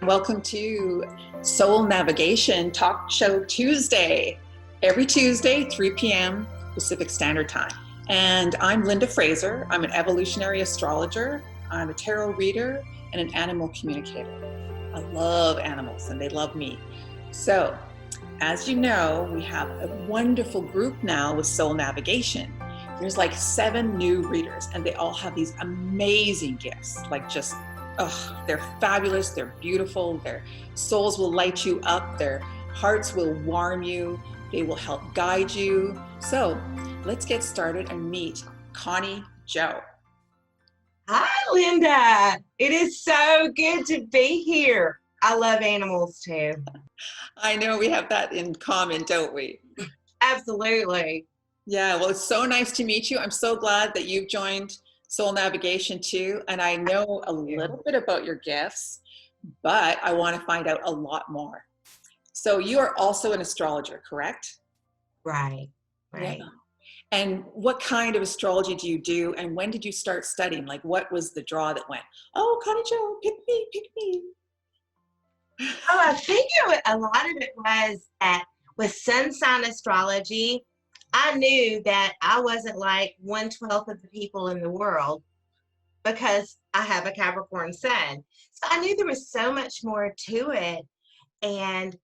Welcome to Soul Navigation Talk Show Tuesday. Every Tuesday, 3 p.m. Pacific Standard Time. And I'm Linda Fraser. I'm an evolutionary astrologer. I'm a tarot reader and an animal communicator. I love animals and they love me. So, as you know, we have a wonderful group now with Soul Navigation. There's like 7 new readers and they all have these amazing gifts, like just they're fabulous, they're beautiful, their souls will light you up, their hearts will warm you, they will help guide you. So let's get started and meet Connie Jo. Hi, Linda. It is so good to be here. I love animals too. I know we have that in common, don't we? Absolutely. Yeah, well, it's so nice to meet you. I'm so glad that you've joined Soul Navigation too. And I know a little bit about your gifts, but I want to find out a lot more. So you are also an astrologer, correct? Right. Yeah. And what kind of astrology do you do? And when did you start studying? Like, what was the draw that went, oh, Connie Jo, pick me, pick me? Oh, I think a lot of it was that with sun sign astrology, I knew that I wasn't like 1/12 of the people in the world because I have a Capricorn sun. So I knew there was so much more to it. And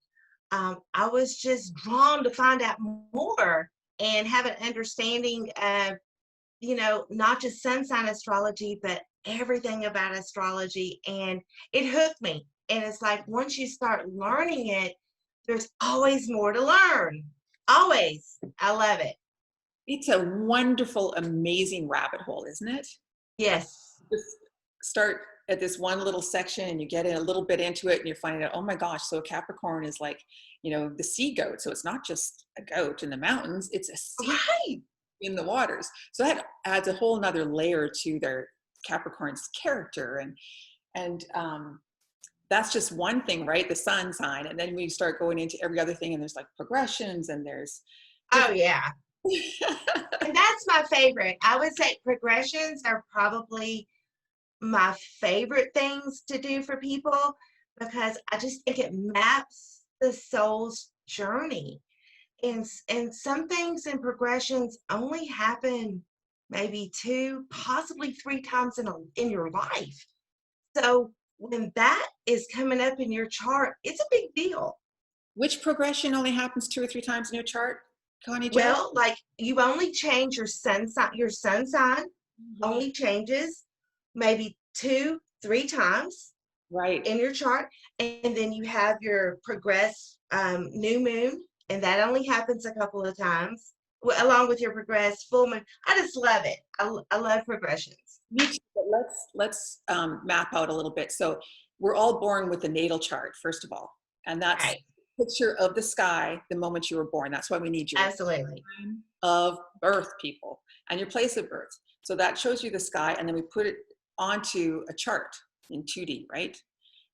I was just drawn to find out more and have an understanding of, not just sun sign astrology, but everything about astrology. And it hooked me. And it's like, once you start learning it, there's always more to learn. Always. I love it. It's a wonderful, amazing rabbit hole, isn't it? Yes. Just start at this one little section and you get in a little bit into it and you're finding out, oh my gosh, so Capricorn is like, the sea goat. So it's not just a goat in the mountains, it's a sea in the waters. So that adds a whole nother layer to their Capricorn's character. And that's just one thing, right? The sun sign. And then we start going into every other thing and there's like progressions and there's Oh, yeah. And that's my favorite. I would say progressions are probably my favorite things to do for people because I just think it maps the soul's journey. And some things in progressions only happen maybe 2, possibly 3 times in your life. So when that is coming up in your chart, it's a big deal. Which progression only happens 2 or 3 times in your chart, Connie Jo? Well, like you only change your sun sign. Your sun sign only changes maybe 2, 3 times right in your chart, and then you have your progress new moon, and that only happens a couple of times, along with your progress full moon. I just love it. I love progressions. Me too, but let's map out a little bit. So we're all born with the natal chart, first of all, and that's Right. a picture of the sky the moment you were born. That's why we need your Absolutely. time of birth, people, and your place of birth. So that shows you the sky, and then we put it onto a chart in 2D, right?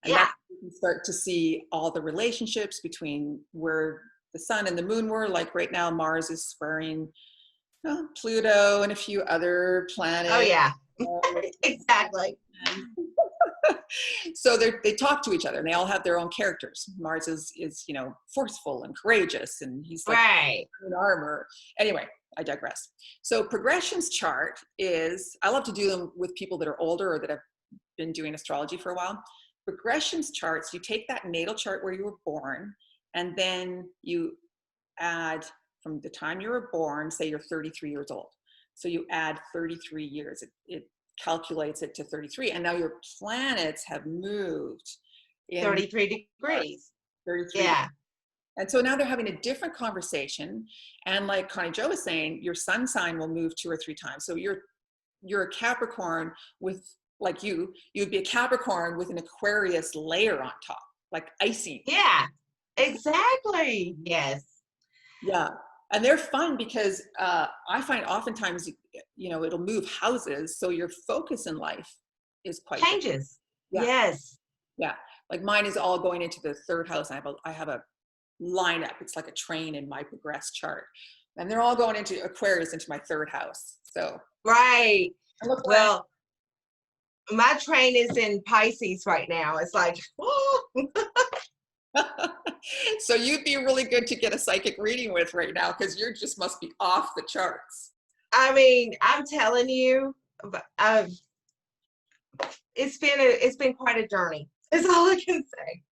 And Yeah. you can start to see all the relationships between where the sun and the moon were. Like right now, Mars is squaring Pluto and a few other planets. Oh, yeah. Exactly. So they talk to each other and they all have their own characters. Mars is forceful and courageous, and he's like Right. in armor. Anyway, I digress. So progressions chart is, I love to do them with people that are older or that have been doing astrology for a while. Progressions charts, you take that natal chart where you were born, and then you add from the time you were born, say you're 33 years old. So you add 33 years. It calculates it to 33. And now your planets have moved in 33 degrees. 33. Yeah. And so now they're having a different conversation. And like Connie Jo was saying, your sun sign will move 2 or 3 times. So you're a Capricorn with, like you'd be a Capricorn with an Aquarius layer on top, like icing. Yeah, exactly. Yes. Yeah. And they're fun because I find oftentimes, it'll move houses. So your focus in life is quite changes. Yeah. Yes. Yeah. Like mine is all going into the 3rd house. I have a lineup. It's like a train in my progress chart. And they're all going into Aquarius, into my 3rd house. So. Right. Well, my train is in Pisces right now. It's like, oh. So you'd be really good to get a psychic reading with right now, because you just must be off the charts. I mean, I'm telling you, it's been quite a journey. Is all I can say.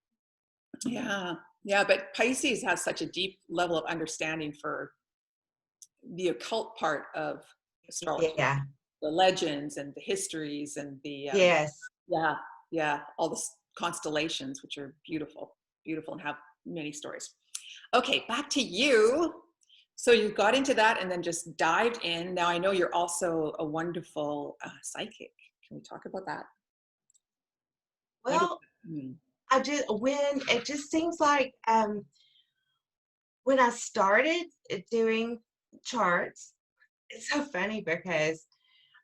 Yeah, yeah, but Pisces has such a deep level of understanding for the occult part of astrology, Yeah. the legends and the histories and the Yes. yeah, yeah, all the constellations, which are beautiful, beautiful, and have many stories. Okay, back to you. So you got into that and then just dived in. Now I know you're also a wonderful psychic. Can we talk about that? Well, when it just seems like when I started doing charts, it's so funny because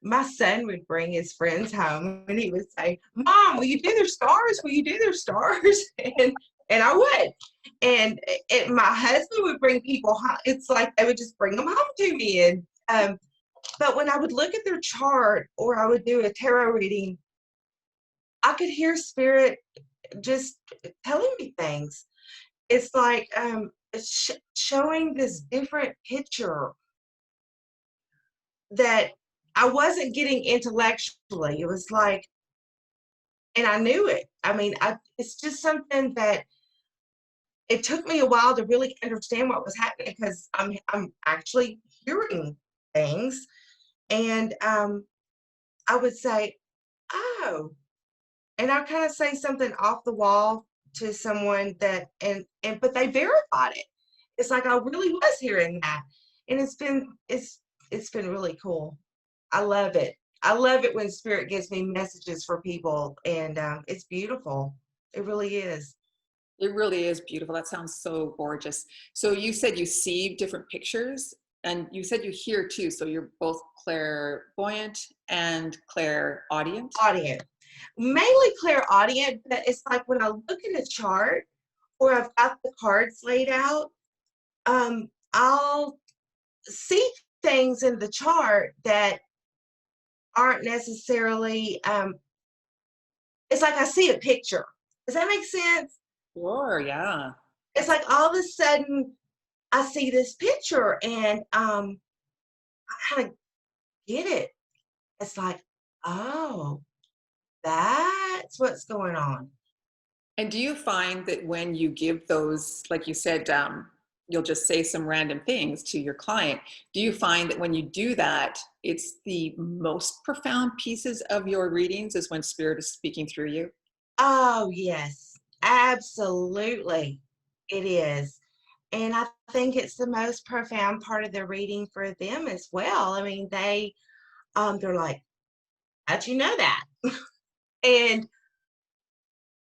my son would bring his friends home and he would say, "Mom, will you do their stars? Will you do their stars?" And I would. And my husband would bring people home. It's like they would just bring them home to me. And but when I would look at their chart or I would do a tarot reading, I could hear spirit just telling me things. It's like showing this different picture that I wasn't getting intellectually. It was like, and I knew it. I mean, it's just something that it took me a while to really understand what was happening because I'm actually hearing things, and I would say, "Oh," and I kind of say something off the wall to someone that, and but they verified it. It's like I really was hearing that, and it's been really cool. I love it. I love it when spirit gives me messages for people, and it's beautiful. It really is. It really is beautiful. That sounds so gorgeous. So you said you see different pictures, and you said you hear too. So you're both clairvoyant and clairaudient. Audience, mainly clairaudient, but it's like when I look at a chart or I've got the cards laid out, I'll see things in the chart that aren't necessarily. It's like I see a picture. Does that make sense? Sure, yeah. It's like all of a sudden I see this picture and I kind of get it. It's like, oh, that's what's going on. And do you find that when you give those, like you said, you'll just say some random things to your client, do you find that when you do that, it's the most profound pieces of your readings is when spirit is speaking through you? Oh, yes, absolutely. It is. And I think it's the most profound part of the reading for them as well. I mean, they're like, how'd you know that? And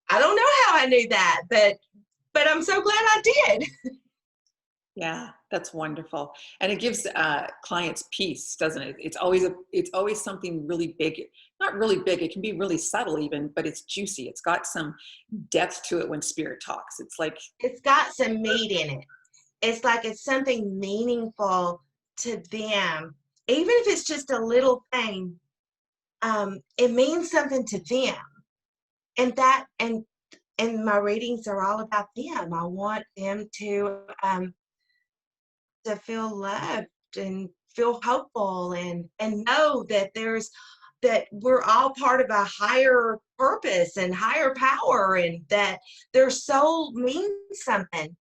I don't know how I knew that, but I'm so glad I did. Yeah, that's wonderful. And it gives clients peace, doesn't it? It's always something really big, not really big. It can be really subtle even, but it's juicy. It's got some depth to it when spirit talks. It's like, It's got some meat in it. It's like it's something meaningful to them. Even if it's just a little thing, it means something to them. And my readings are all about them. I want them to feel loved and feel hopeful and know that we're all part of a higher purpose and higher power, and that their soul means something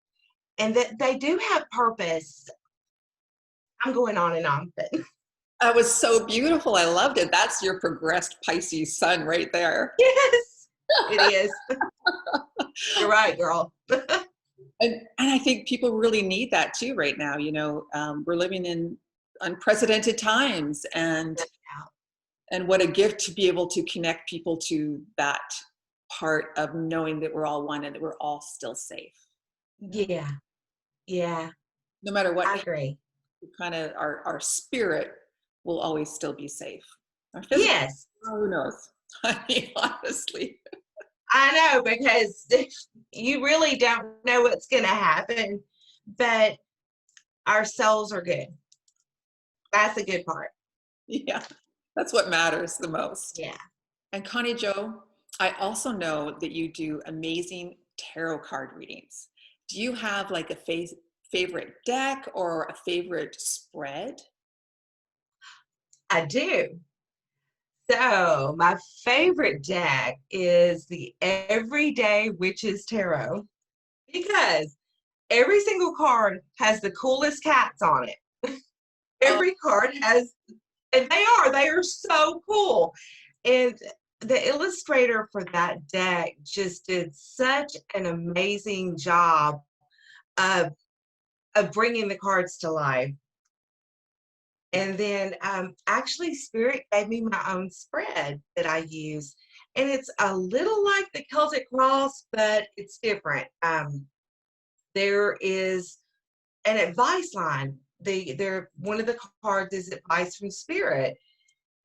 and that they do have purpose. I'm going on and on, but that was so beautiful. I loved it. That's your progressed Pisces sun right there. yes, it is. You're right, girl. And I think people really need that too right now. You know, we're living in unprecedented times, and what a gift to be able to connect people to that part of knowing that we're all one and that we're all still safe. Yeah, yeah, No matter what, I agree. kind of our spirit will always still be safe. Our physical, Yes, who knows? I mean, honestly. I know, because you really don't know what's going to happen, but our souls are good. That's the good part. Yeah, that's what matters the most. Yeah. And Connie Jo, I also know that you do amazing tarot card readings. Do you have like a favorite deck or a favorite spread? I do. So my favorite deck is the Everyday Witches Tarot because every single card has the coolest cats on it. Oh, Every card has, and they are so cool. And the illustrator for that deck just did such an amazing job of bringing the cards to life. And then actually Spirit gave me my own spread that I use. And it's a little like the Celtic Cross, but it's different. There is an advice line. One of the cards is advice from Spirit.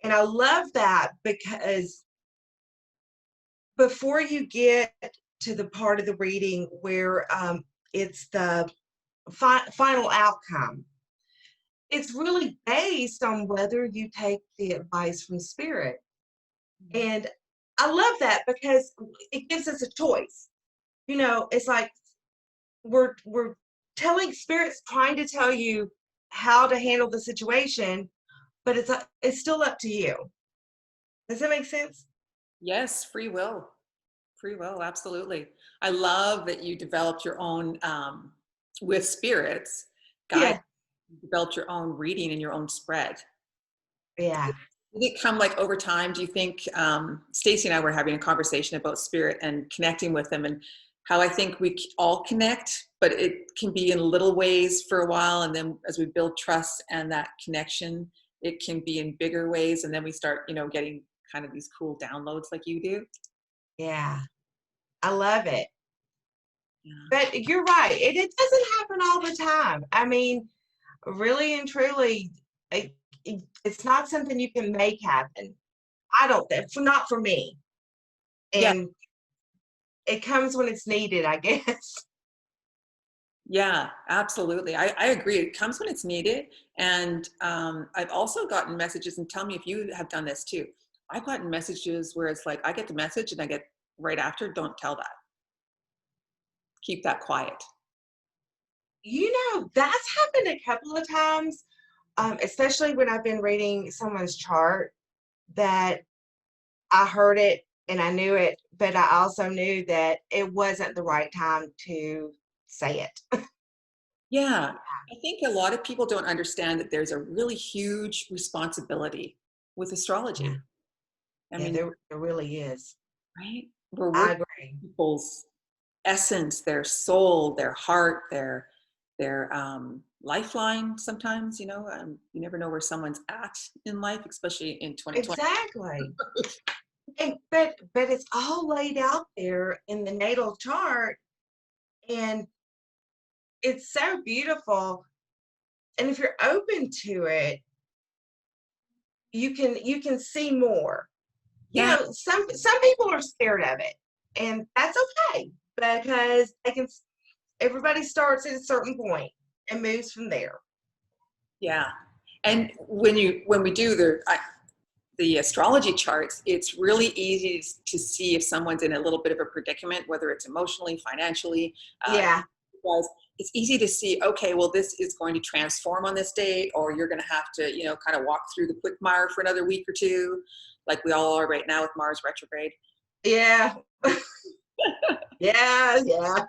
And I love that because before you get to the part of the reading where it's the final outcome, it's really based on whether you take the advice from Spirit. And I love that because it gives us a choice. You know, it's like we're telling Spirit's trying to tell you how to handle the situation, but it's still up to you. Does that make sense? yes, free will. Free will, absolutely. I love that you developed your own, with spirits, guide, Yeah. developed your own reading and your own spread. Yeah. Did it come like over time? Do you think, Stacy and I were having a conversation about spirit and connecting with them and how I think we all connect, but it can be in little ways for a while. And then as we build trust and that connection, it can be in bigger ways. And then we start, getting kind of these cool downloads like you do. Yeah. I love it. Yeah. But you're right. It doesn't happen all the time. I mean, really and truly, it's not something you can make happen. I don't think, not for me. Yeah. And it comes when it's needed, I guess. Yeah, absolutely. I agree. It comes when it's needed. And I've also gotten messages, and tell me if you have done this too. I've gotten messages where it's like, I get the message and I get right after, don't tell that. Keep that quiet. You know, that's happened a couple of times, especially when I've been reading someone's chart that I heard it and I knew it, but I also knew that it wasn't the right time to say it. Yeah. I think a lot of people don't understand that there's a really huge responsibility with Yeah, astrology. I yeah, mean, there really is. right? We're I working agree. with people's essence, their soul, their heart, their lifeline. Sometimes, you never know where someone's at in life, especially in 2020. Exactly. And but it's all laid out there in the natal chart, and it's so beautiful. And if you're open to it, you can see more. You Yeah, know, some people are scared of it, and that's okay because everybody starts at a certain point and moves from there. yeah. And when we do the astrology charts, it's really easy to see if someone's in a little bit of a predicament, whether it's emotionally, financially. Uh, Yeah, because it's easy to see, okay, well, this is going to transform on this date, or you're going to have to, kind of walk through the quagmire for another week or two, like we all are right now with Mars retrograde. yeah, yeah.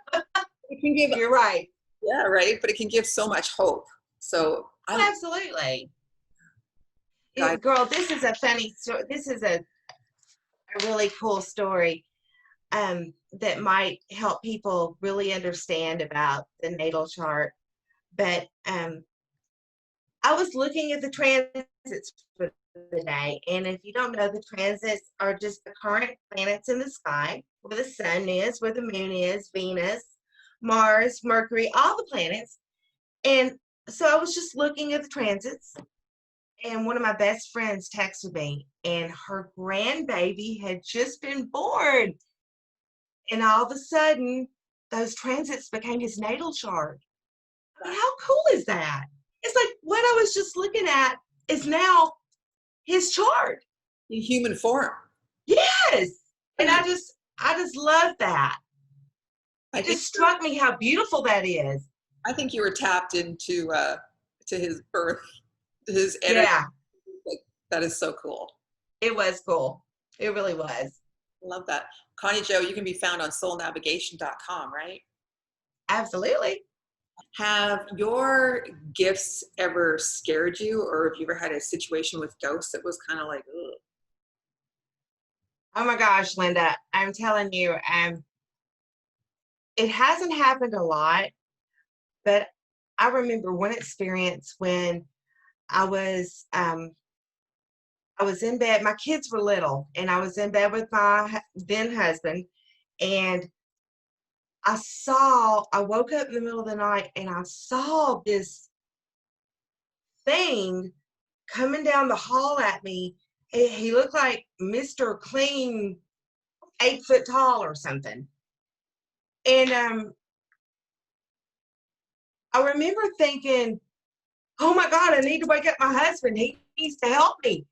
It can give, You're right. yeah, right, but it can give so much hope. So I Absolutely. guide. Girl, this is a funny story. This is a really cool story that might help people really understand about the natal chart. But I was looking at the transits for the day, and if you don't know, the transits are just the current planets in the sky, where the sun is, where the moon is, Venus, Mars, Mercury, all the planets. And so I was just looking at the transits, and one of my best friends texted me, and her grandbaby had just been born. And all of a sudden, those transits became his natal chart. I mean, how cool is that? It's like what I was just looking at is now his chart. In human form. Yeah. And I just love that. I It think just struck me how beautiful that is. I think you were tapped into to his birth, his energy. Yeah, Like, that is so cool. it was cool. It really was. Love that. Connie Jo, you can be found on soulnavigation.com, right? Absolutely. Have your gifts ever scared you, or have you ever had a situation with ghosts that was kind of like, ugh? Oh my gosh, Linda, I'm telling you, it hasn't happened a lot, but I remember one experience when I was in bed. My kids were little, and I was in bed with my then husband, and I woke up in the middle of the night, and I saw this thing coming down the hall at me. He looked like Mr. Clean, 8 foot tall or something. And I remember thinking, oh my God, I need to wake up my husband. He needs to help me.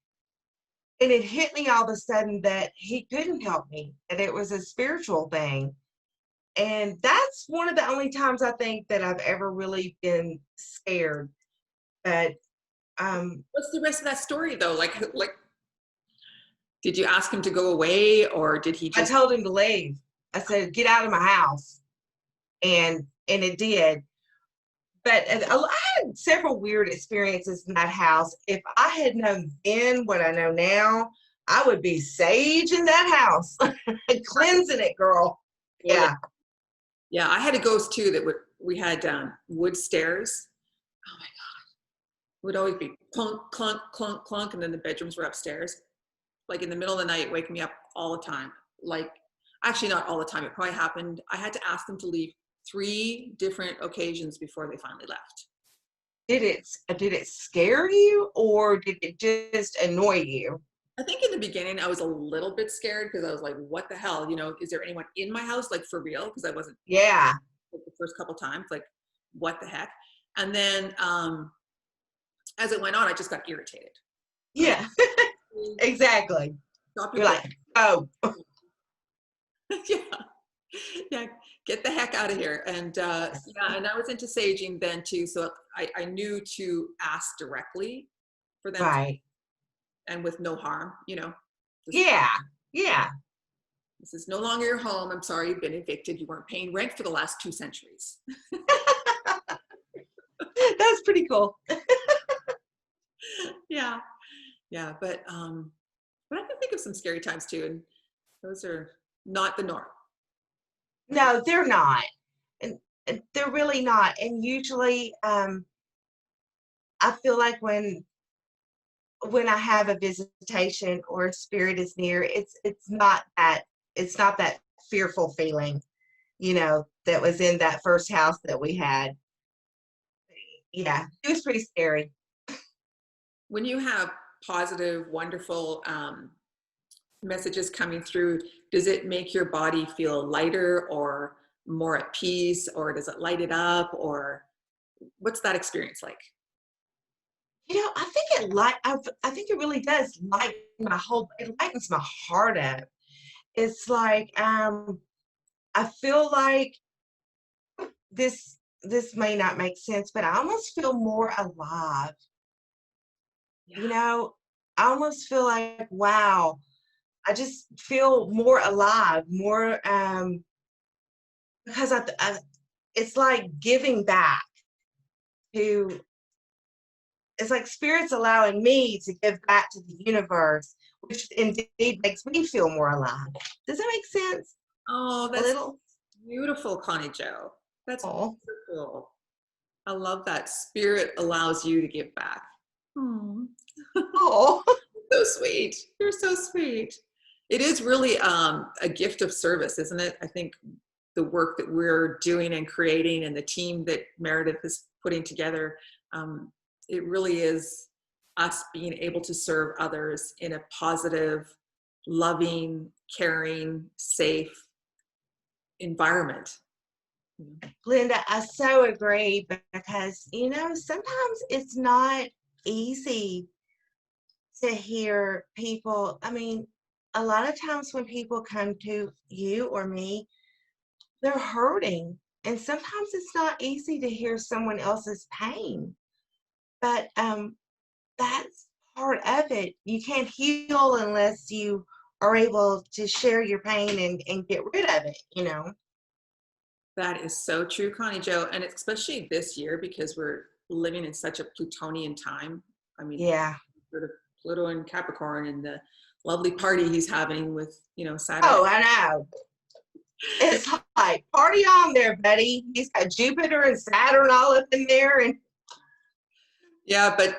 And it hit me all of a sudden that he couldn't help me, that it was a spiritual thing. And that's one of the only times I think that I've ever really been scared. But What's the rest of that story though? Like, did you ask him to go away, or did he I just? told him to leave. I said, get out of my house. And it did. But I had several weird experiences in that house. If I had known then what I know now, I would be sage in that house, cleansing it, girl. Yeah. Yeah, I had a ghost too we had wood stairs. Oh my God. It would always be clunk, clunk, clunk, clunk, and then the bedrooms were upstairs. Like in the middle of the night, waking me up all the time. Like, actually not all the time. It probably happened. I had to ask them to leave 3 different occasions before they finally left. Did it scare you, or did it just annoy you? I think in the beginning I was a little bit scared because I was like, what the hell? You know, is there anyone in my house? Like, for real? Because I wasn't Yeah. like, the first couple times, like, what the heck? And then as it went on, I just got irritated. Yeah. Exactly. Stop You're your like, oh. yeah. Yeah, get the heck out of here. And yeah, and I was into saging then too, so I knew to ask directly for them Right. and with no harm, you know. Yeah. Yeah. This is no longer your home. I'm sorry you've been evicted. You weren't paying rent for the last 2 centuries. That's pretty cool. Yeah. Yeah, but I can think of some scary times too, and those are not the norm. No, they're not. And they're really not. And usually I feel like when I have a visitation or a spirit is near, it's not that fearful feeling, that was in that first house that we had. Yeah, it was pretty scary. When you have positive, wonderful messages coming through, does it make your body feel lighter or more at peace, or does it light it up, or what's that experience like? I think I think it really does it lightens my heart up. It's like I feel like this may not make sense, but I almost feel more alive. Yeah. I almost feel like, wow, I just feel more alive, more because it's like giving back to it's like spirit's allowing me to give back to the universe, which indeed makes me feel more alive. Does that make sense? Oh, A that's little. beautiful, Connie Jo. That's Oh. beautiful. I love that. Spirit allows you to give back. Hmm. Oh. So sweet. You're so sweet. It is really a gift of service, isn't it? I think the work that we're doing and creating and the team that Meredith is putting together, it really is us being able to serve others in a positive, loving, caring, safe environment. Linda, I so agree because, sometimes it's not easy to hear people. I mean, a lot of times when people come to you or me, they're hurting. And sometimes it's not easy to hear someone else's pain. But that's part of it. You can't heal unless you are able to share your pain and get rid of it, you know? That is so true, Connie Jo. And especially this year, because we're living in such a Plutonian time. I mean, Yeah. sort of Pluto and Capricorn and the lovely party he's having with, Saturn. Oh, I know. It's like, party on there, buddy. He's got Jupiter and Saturn all up in there. And Yeah, but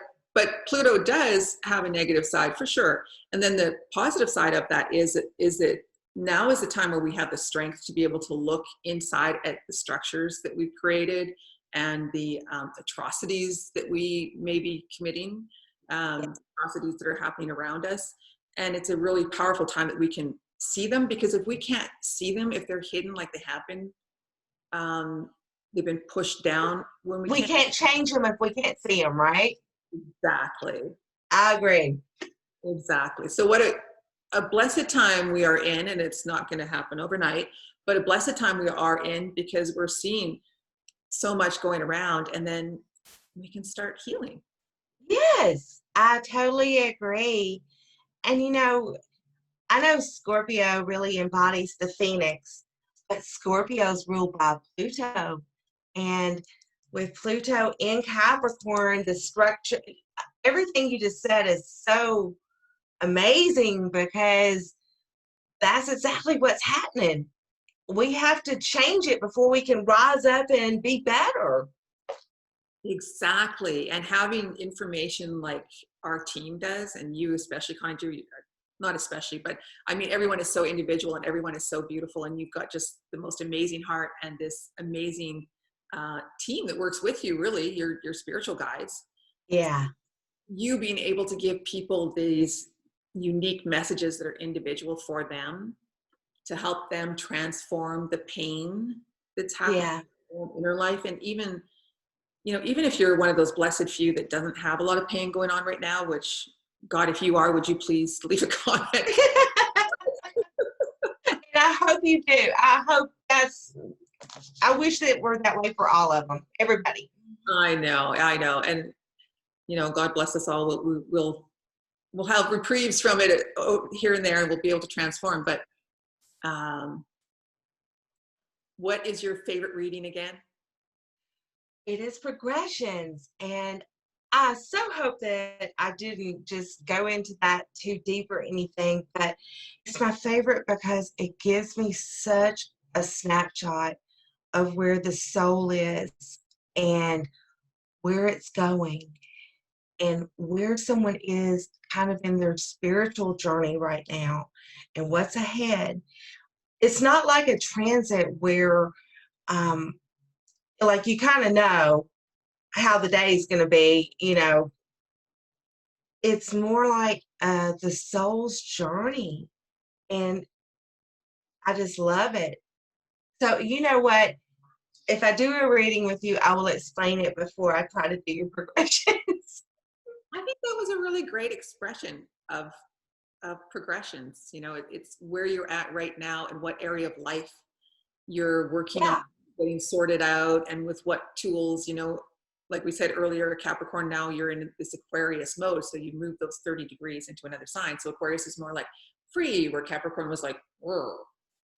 Pluto does have a negative side for sure. And then the positive side of that is that now is the time where we have the strength to be able to look inside at the structures that we've created and the atrocities that we may be committing, atrocities that are happening around us. And it's a really powerful time that we can see them, because if we can't see them, if they're hidden like they have been, they've been pushed down when we can't change them if we can't see them, right? Exactly. I agree. Exactly. So what a blessed time we are in, and it's not going to happen overnight, but a blessed time we are in, because we're seeing so much going around, and then we can start healing. Yes, I totally agree. And I know Scorpio really embodies the Phoenix, but Scorpio's ruled by Pluto. And with Pluto in Capricorn, the structure, everything you just said is so amazing, because that's exactly what's happening. We have to change it before we can rise up and be better. Exactly. And having information like our team does, and you especially, Connie Jo, not especially, but I mean, everyone is so individual and everyone is so beautiful, and you've got just the most amazing heart and this amazing team that works with you, really, your spiritual guides. Yeah. You being able to give people these unique messages that are individual for them, to help them transform the pain that's happening in their life. And even if you're one of those blessed few that doesn't have a lot of pain going on right now, which, God, if you are, would you please leave a comment? And I hope you do. I wish that it were that way for all of them, everybody. I know. And, God bless us all. We'll have reprieves from it here and there, and we'll be able to transform. But what is your favorite reading again? It is progressions. And I so hope that I didn't just go into that too deep or anything, but it's my favorite because it gives me such a snapshot of where the soul is and where it's going and where someone is kind of in their spiritual journey right now and what's ahead. It's not like a transit where like you kind of know how the day is going to be, it's more like the soul's journey. And I just love it. So, you know what? If I do a reading with you, I will explain it before I try to do your progressions. I think that was a really great expression of progressions. It's where you're at right now and what area of life you're working on getting sorted out, and with what tools, like we said earlier, Capricorn, now you're in this Aquarius mode. So you move those 30 degrees into another sign. So Aquarius is more like free, where Capricorn was like, whoa,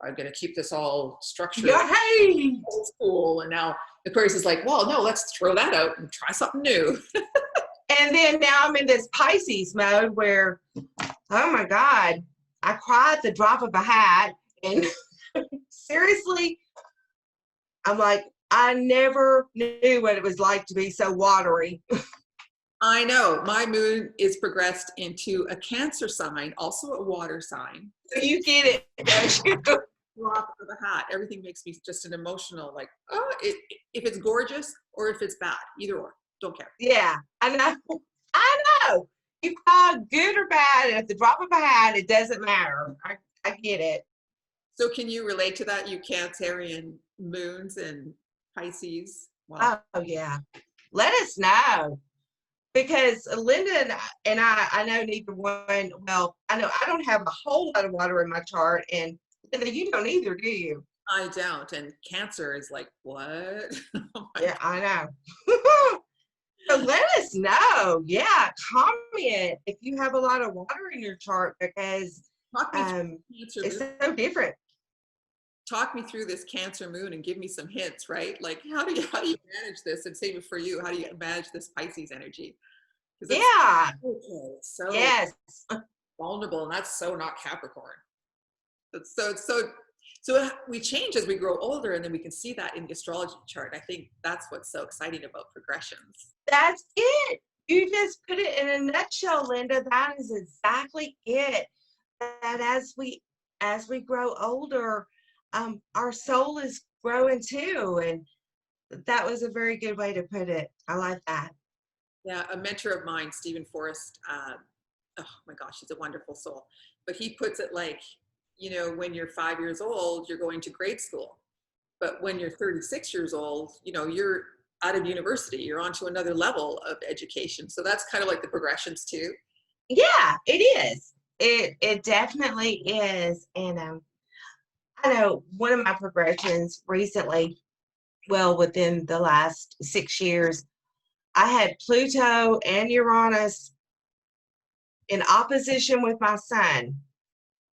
I'm going to keep this all structured. Hey! Old school. And now Aquarius is like, well, no, let's throw that out and try something new. And then now I'm in this Pisces mode where, oh my God, I cry at the drop of a hat. And seriously, I'm like, I never knew what it was like to be so watery. I know. My moon is progressed into a Cancer sign, also a water sign. So you get it, don't you? Drop of a hat. Everything makes me just an emotional, like, if it's gorgeous or if it's bad, either or, don't care. Yeah, I know. You call good or bad, and at the drop of a hat, it doesn't matter. I get it. So can you relate to that, you Cancerian moons and Pisces? Wow. Oh, yeah. Let us know. because Linda and I know neither one. Well, I know I don't have a whole lot of water in my chart, and Linda, you don't either, do you? I don't. And Cancer is like, what? Oh my Yeah, I know. So let us know. Yeah, comment if you have a lot of water in your chart, because Talk me through Cancer it's moon. so different. Talk me through this Cancer moon and give me some hints, right? Like, how do you manage this? And same for you. How do you manage this Pisces energy? Because Yeah. it's so Yes. vulnerable, and that's so not Capricorn. So we change as we grow older, and then we can see that in the astrology chart. I think that's what's so exciting about progressions. That's it. You just put it in a nutshell, Linda. That is exactly it. That as we grow older, our soul is growing too. And that was a very good way to put it. I like that. Yeah, a mentor of mine, Stephen Forrest, oh my gosh, he's a wonderful soul. But he puts it like, when you're 5 years old, you're going to grade school. But when you're 36 years old, you're out of university, you're on to another level of education. So that's kind of like the progressions too. Yeah, it is. It definitely is. And I know one of my progressions recently, well, within the last 6 years, I had Pluto and Uranus in opposition with my sun.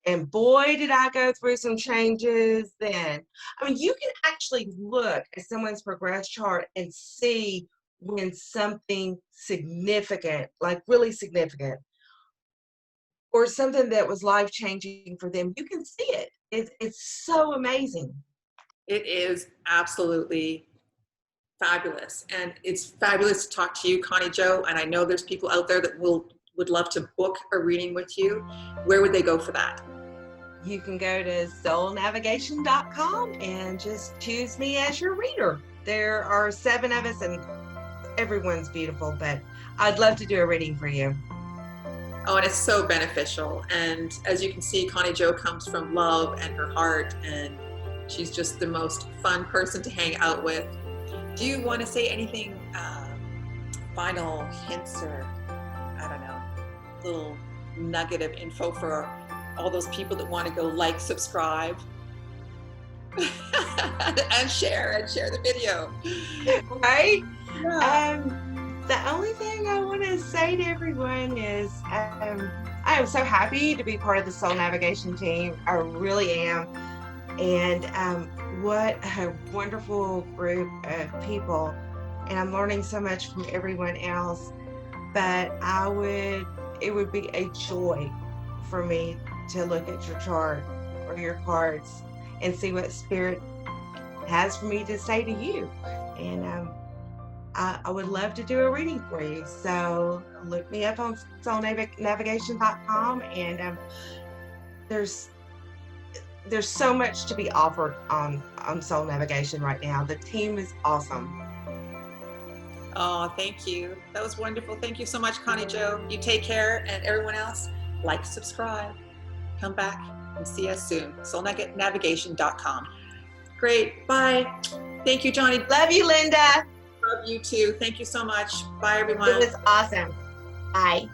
And boy, did I go through some changes then. I mean, you can actually look at someone's progress chart and see when something significant, like really significant, or something that was life-changing for them. You can see it. It's so amazing. It is absolutely fabulous. And it's fabulous to talk to you, Connie Jo. And I know there's people out there that would love to book a reading with you. Where would they go for that? You can go to soulnavigation.com and just choose me as your reader. There are 7 of us and everyone's beautiful, but I'd love to do a reading for you. Oh, and it's so beneficial. And as you can see, Connie Jo comes from love and her heart, and she's just the most fun person to hang out with. Do you want to say anything, final hints, or I don't know, little nugget of info for all those people that want to go like, subscribe, and share the video? Right? Yeah. The only thing I want to say to everyone is I am so happy to be part of the Soul Navigation team. I really am. And what a wonderful group of people. And I'm learning so much from everyone else. But it would be a joy for me to look at your chart or your cards and see what Spirit has for me to say to you. And I would love to do a reading for you. So look me up on soulnavigation.com, and there's so much to be offered on Soul Navigation right now. The team is awesome. Oh, thank you. That was wonderful. Thank you so much, Connie Jo. You take care, and everyone else, like, subscribe, come back and see us soon. soulnavigation.com. Great. Bye. Thank you, Johnny. Love you, Linda. Love you too. Thank you so much. Bye, everyone. It was awesome. Bye.